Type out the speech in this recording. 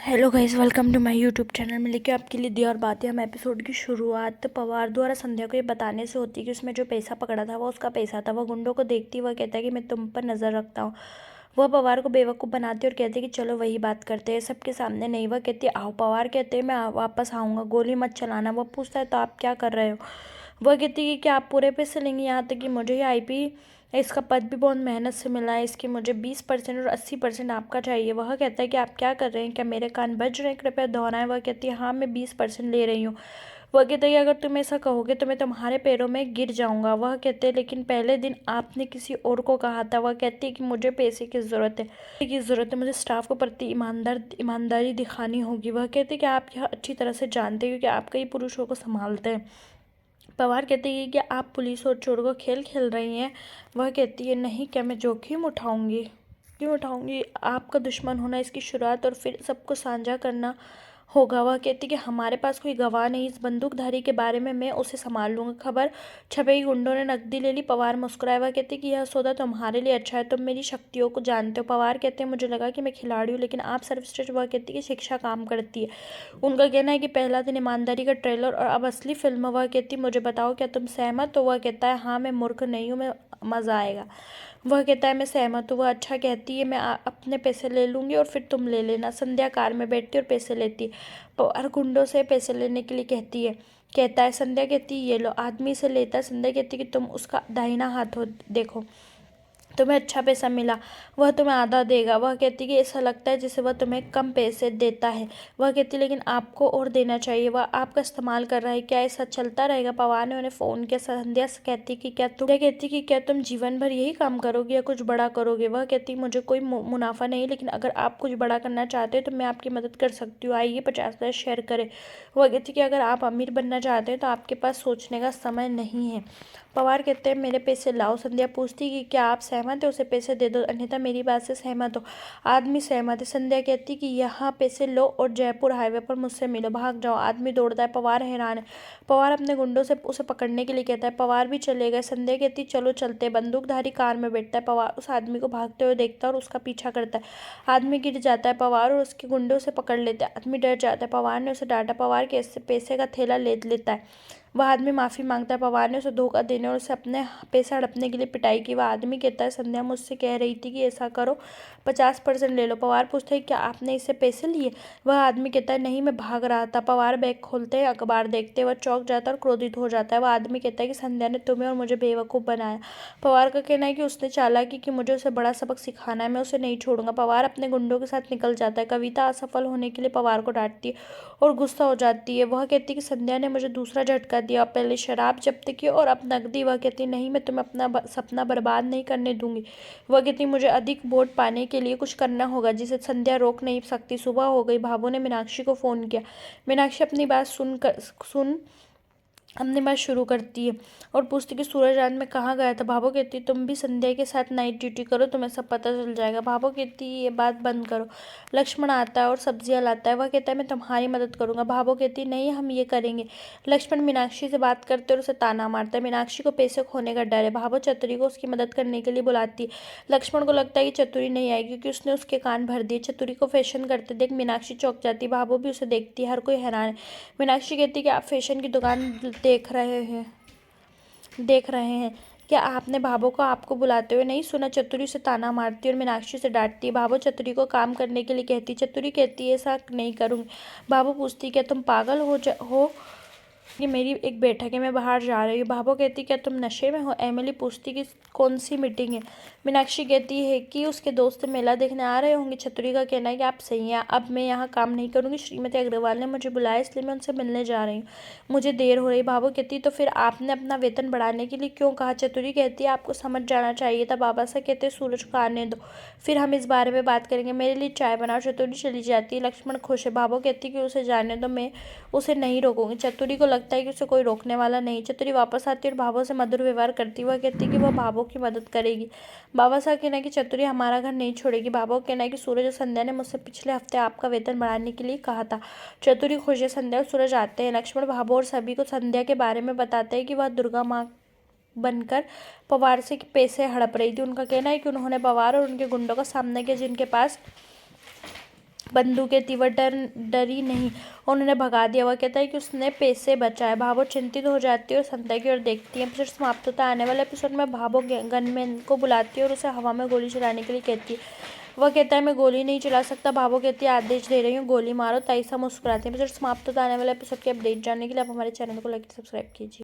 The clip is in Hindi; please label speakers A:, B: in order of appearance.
A: Hello guys, welcome to my YouTube channel में लेके आपके लिए दी और बातें। हम एपिसोड की शुरुआत पवार द्वारा संध्या को ये बताने से होती है कि उसमें जो पैसा पकड़ा था वो उसका पैसा था। वह गुंडों को देखती वह कहता है कि मैं तुम पर नज़र रखता हूँ। वह पवार को बेवकूफ़ बनाती है और कहती है कि चलो वही बात करते हैं सबके सामने। नहीं, वह कहती है आओ। पवार कहते हैं मैं वापस आऊँगा, गोली मत चलाना। वह पूछता है तो आप क्या कर रहे हो। वह कहती है कि आप पूरे पैसे लेंगे, यहाँ तक कि मुझे ये आईपी इसका पद भी बहुत मेहनत से मिला है, इसकी मुझे 20% और 80% आपका चाहिए। वह कहता है कि आप क्या कर रहे हैं, क्या मेरे कान बज रहे हैं, कृपया दोहराएं। वह कहती है हाँ मैं 20% ले रही हूँ। वह कहता है कि अगर तुम ऐसा कहोगे तो मैं तुम्हारे पैरों में गिर जाऊंगा। वह कहते हैं लेकिन पहले दिन आपने किसी और को कहा था। वह कहती है कि मुझे पैसे की ज़रूरत है, मुझे स्टाफ को प्रति ईमानदारी दिखानी होगी। वह कहते हैं कि आप यह अच्छी तरह से जानते हैं क्योंकि आप कई पुरुषों को संभालते हैं। पवार कहती है कि आप पुलिस और चोर को खेल खेल रही हैं। वह कहती है नहीं, क्या मैं जोखिम उठाऊंगी, क्यों उठाऊंगी। आपका दुश्मन होना इसकी शुरुआत और फिर सबको साझा करना होगा। वह कहती कि हमारे पास कोई गवाह नहीं, इस बंदूकधारी के बारे में मैं उसे संभाल लूंगा। खबर छपेगी, गुंडों ने नकदी ले ली। पवार मुस्कुराए। वह कहती कि यह सौदा तुम्हारे लिए अच्छा है, तुम मेरी शक्तियों को जानते हो। पवार कहते हैं मुझे लगा कि मैं खिलाड़ी हूँ लेकिन आप सर्वश्रेष्ठ। वह कहती कि शिक्षा काम करती है। उनका कहना है कि पहला दिन ईमानदारी का ट्रेलर और अब असली फिल्म। वह कहती मुझे बताओ क्या तुम सहमत हो। वह कहता है हाँ मैं मूर्ख नहीं हूँ, मैं मज़ा आएगा। वह कहता है मैं सहमत हूँ। वह अच्छा कहती है मैं अपने पैसे ले लूँगी और फिर तुम ले लेना। संध्या कार में बैठती और पैसे लेती और गुंडों से पैसे लेने के लिए कहता है। संध्या कहती है ये लो। आदमी से लेता है। संध्या कहती है कि तुम उसका दाहिना हाथ हो, देखो तुम्हें अच्छा पैसा मिला, वह तुम्हें आधा देगा। वह कहती कि ऐसा लगता है जैसे वह तुम्हें कम पैसे देता है। वह कहती लेकिन आपको और देना चाहिए, वह आपका इस्तेमाल कर रहा है। क्या ऐसा चलता रहेगा। पवार ने उन्हें फ़ोन किया। संध्या कहती कि क्या तुम जीवन भर यही काम करोगे या कुछ बड़ा करोगे। वह कहती मुझे कोई मुनाफा नहीं, लेकिन अगर आप कुछ बड़ा करना चाहते हो तो मैं आपकी मदद कर सकती हूँ। आइए 50,000 शेयर करें। वह कहती कि अगर आप अमीर बनना चाहते हैं तो आपके पास सोचने का समय नहीं है। पवार कहते हैं मेरे पैसे लाओ। संध्या पूछती कि क्या आप सहमत है, उसे पैसे दे दो अन्यथा मेरी बात से सहमत हो। आदमी सहमत है। संध्या कहती कि यहाँ पैसे लो और जयपुर हाईवे पर मुझसे मिलो, भाग जाओ। आदमी दौड़ता है। पवार हैरान है। पवार अपने गुंडों से उसे पकड़ने के लिए कहता है। पवार भी चले गए। संध्या कहती चलो चलते। बंदूकधारी कार में बैठता है। पवार उस आदमी को भागते हुए देखता है और उसका पीछा करता है। आदमी गिर जाता है। पवार और उसके गुंडे उसे पकड़ लेते हैं। आदमी डर जाता है। पवार ने उसे डांटा। पवार के पैसे का थैला ले लेता है। वह आदमी माफ़ी मांगता है। पवार ने उसे धोखा देने और उसे अपने पैसे हड़पने के लिए पिटाई की। वह आदमी कहता है संध्या मुझसे कह रही थी कि ऐसा करो, 50% ले लो। पवार पूछता है क्या आपने इससे पैसे लिए। वह आदमी कहता है नहीं, मैं भाग रहा था। पवार बैग खोलते हैं, अखबार देखते वह चौंक जाता है और क्रोधित हो जाता है। वह आदमी कहता है कि संध्या ने तुम्हें और मुझे बेवकूफ़ बनाया। पवार का कहना है कि उसने चालाकी कि मुझे उसे बड़ा सबक सिखाना है, मैं उसे नहीं छोड़ूंगा। पवार अपने गुंडों के साथ निकल जाता है। कविता असफल होने के लिए पवार को डांटती है और गुस्सा हो जाती है। वह कहती है कि संध्या ने मुझे दूसरा झटका दिया, पहले शराब जब्त की और अब नकदी। वह कहती नहीं, मैं तुम्हें अपना सपना बर्बाद नहीं करने दूंगी। वह कहती मुझे अधिक वोट पाने के लिए कुछ करना होगा जिसे संध्या रोक नहीं सकती। सुबह हो गई। भाभो ने मीनाक्षी को फ़ोन किया। मीनाक्षी अपनी बात शुरू करती है और पूछती कि सूरज रात में कहाँ गया था। भाभो कहती तुम भी संध्या के साथ नाइट ड्यूटी करो, तुम्हें सब पता चल जाएगा। भाभो कहती ये बात बंद करो। लक्ष्मण आता है और सब्जियां लाता है। वह कहता है मैं तुम्हारी मदद करूंगा। भाभो कहती नहीं, हम ये करेंगे। लक्ष्मण मीनाक्षी से बात करते और उसे ताना मारता है। मीनाक्षी को पैसे खोने का डर है। भाभो चतुरी को उसकी मदद करने के लिए बुलाती है। लक्ष्मण को लगता है कि चतुरी नहीं आएगी क्योंकि उसने उसके कान भर दिए। चतुरी को फैशन करते देख मीनाक्षी चौंक जाती है। भाभो भी उसे देखती है। हर कोई हैरान है। मीनाक्षी कहती है कि आप फैशन की दुकान देख रहे हैं क्या आपने भाभो को आपको बुलाते हुए नहीं सुना। चतुरी से ताना मारती है और मीनाक्षी से डांटती है। भाभो चतुरी को काम करने के लिए कहती। चतुरी कहती है ऐसा नहीं करूँगी। भाभो पूछती क्या तुम पागल हो ये मेरी एक बैठक है, मैं बाहर जा रही हूँ। भाभो कहती क्या तुम नशे में हो। एमिली पूछती कि कौन सी मीटिंग है। मीनाक्षी कहती है कि उसके दोस्त मेला देखने आ रहे होंगे। चतुरी का कहना है कि आप सही हैं, अब मैं यहाँ काम नहीं करूँगी। श्रीमती अग्रवाल ने मुझे बुलाया इसलिए मैं उनसे मिलने जा रही हूँ, मुझे देर हो रही। भाभो कहती तो फिर आपने अपना वेतन बढ़ाने के लिए क्यों कहा। चतुरी कहती है आपको समझ जाना चाहिए था। बाबा से कहते सूरज को आने दो, फिर हम इस बारे में बात करेंगे। मेरे लिए चाय बनाओ। चतुरी चली जाती है। लक्ष्मण खुश है। भाभो कहती कि उसे जाने दो, मैं उसे नहीं रोकूंगी। चतुरी को लगता है कि उसे कोई रोकने वाला नहीं। चतुरी वापस आती है और भाभो से मधुर व्यवहार करती। वह कहती है कि वह भाभो की मदद करेगी। बाबा साहब कहना है कि चतुरी हमारा घर नहीं छोड़ेगी। भाभो कहना है कि सूरज और संध्या ने मुझसे पिछले हफ्ते आपका वेतन बढ़ाने के लिए कहा था। चतुरी खुश है। संध्या और सूरज आते हैं। लक्ष्मण भाभो और सभी को संध्या के बारे में बताते हैं कि वह दुर्गा माँ बनकर पवार से पैसे हड़प रही थी। उनका कहना है कि उन्होंने पवार और उनके गुंडों का सामना किया जिनके पास बंदूकें थी, वह डरी नहीं, उन्होंने भगा दिया। वह कहता है कि उसने पैसे बचाए। भाबो चिंतित हो जाती है और संध्या की ओर देखती है। एपिसोड समाप्त होता है। आने वाले एपिसोड में भाबो गनमैन को बुलाती है और उसे हवा में गोली चलाने के लिए कहती है। वह कहता है मैं गोली नहीं चला सकता। भाबो कहती है आदेश दे रही हूँ, गोली मारो। ताइसा मुस्कुराती है। एपिसोड समाप्त होता है। आने वाले एपिसोड के अपडेट जानने के लिए आप हमारे चैनल को लाइक सब्सक्राइब कीजिए।